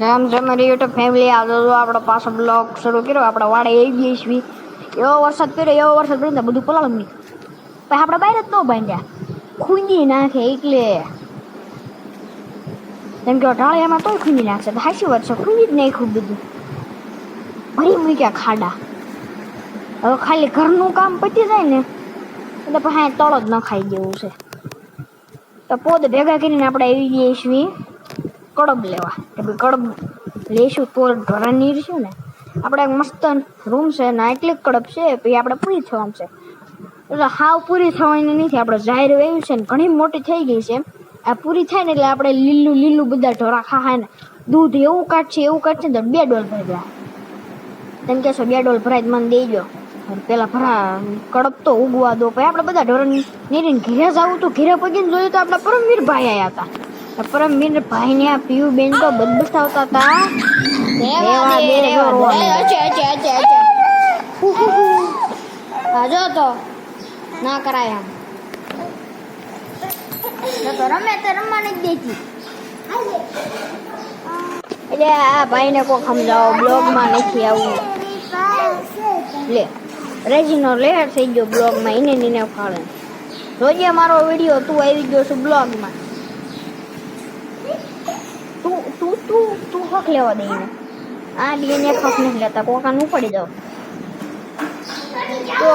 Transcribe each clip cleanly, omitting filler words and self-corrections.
રામ છે મારી YouTube family. આજે જો આપણો પાછો બ્લોગ શરૂ કર્યો. આપણે વાડે આવી ગઈ છીએ. એવો વરસાદ પડ્યો ને બધું પલાળી મૂક્યું. પછી આપણે બહાર જ ન બાંધ્યા, ખૂંદી નાખે એટલે જેમ કે ઢાળિયામાં તોય ખૂંદી નાખશે. તો હાચી વાત છે, ખૂંદી જ નાખ્યું બધું, ભરી મૂક્યા ખાડા. હવે ખાલી ઘરનું કામ પતી જાય ને એટલે પછી તળ જ ન ખાઈ દેવું છે. તો પોદ ભેગા કરીને આપણે આવી જઈએ છીએ કડબ લેવા. કે ભાઈ કડબ લઈશું તો ઢોરાની રહીશું ને. આપણે એક મસ્ત રૂમ છે ને, એટલી કડબ છે પછી આપણે પૂરી થવાનું છે. એટલે હાવ પૂરી થવાની નથી. આપણે જાહેર વેવ્યું છે ને ઘણી મોટી થઈ ગઈ છે. આ પૂરી થાય ને એટલે આપણે લીલું બધા ઢોરા ખાય ને દૂધ એવું કાઢશે ને તો 2 ડોલ ભરી જાય. તેમ કહેશો 2 ડોલ ભરાય મને દેજો. પેલા ભરા કડબ તો ઉગવા દો. પછી આપણે બધા ઢોરા નીરીને ઘેરે જવું તો ઘેરે પગીને જોયું તો આપણા પરમવીર ભાઈ આવ્યા હતા. પરમવીર ભાઈ ને પીયું બેન તો બદબસાવતા હતા. જો તો ના કરાય આમ તો રમે તો રમવા નથી દેતી. એટલે આ ભાઈને કોઈ સમજાવો, બ્લોગમાં નથી આવું. લે રેજીનો લેર થઈ ગયો બ્લોગમાં, એને ફાળે. રોજે મારો વિડીયો તું આવી ગયો છું બ્લોગમાં. તું હક લેવા દે એને. આ બેને હક નથી લેતા, કોકાનું પડી જાવ. તો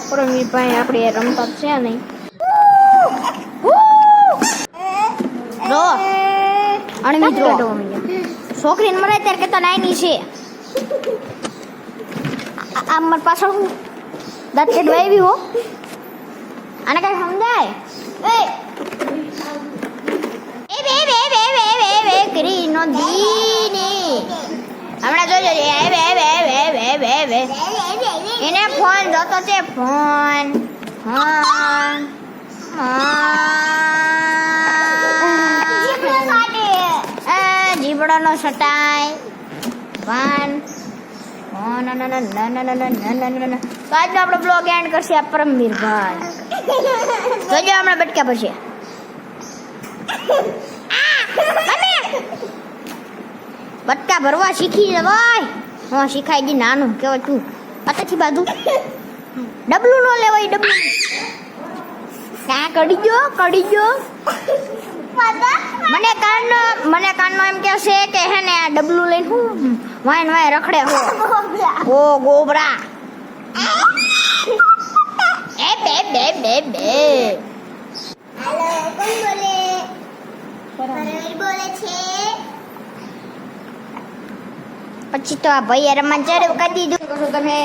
પરમવીર ભાઈ આપણે રમતા જ છે નહીં. રો અને મિત્રો છોકરીને મરાય ત્યારે કેતા નાની છે. આમ મારી પાછળ હું દાંત કેડવા આવી હો. આને કઈ સમજાય? કરીનો દીની હમણાં જોજો એને ફોન જોતો છે. ફોન જીબડો નો સટાય વાન. તો આજનો આપણો બ્લોગ એન્ડ કરશે આ પરમવીર ભાઈ. જોજો હમણાં બટકા પડશે. બટકા ભરવા શીખી જવાય. હા શીખાઈ દી. નાનું કેવાય તું અતથી બાજુ ડબલું નો લેવાય. ડબલું ક્યાં કડી ગયો. મને કાનનો એમ કે છે કે હે ને આ ડબલું લઈને હું વાય રખડે હો ગોબરા. બે હેલો કોણ બોલે છે? પછી તો આ ભાઈએ રમવા ચાલુ કરી દીધું. તમે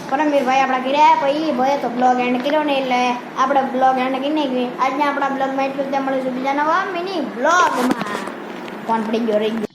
પરમવીર ભાઈ આપણા ઘરે પછી ભાઈએ તો બ્લોગ એન્ડ કર્યો ને એટલે આપણે બ્લોગ એન્ડ કરી નાખ્યું. આજના આપણા બ્લોગમાં એટલું જ મળીશું બીજા નવા મિની બ્લોગમાં. કોણ પડી ગયો રહી ગયો.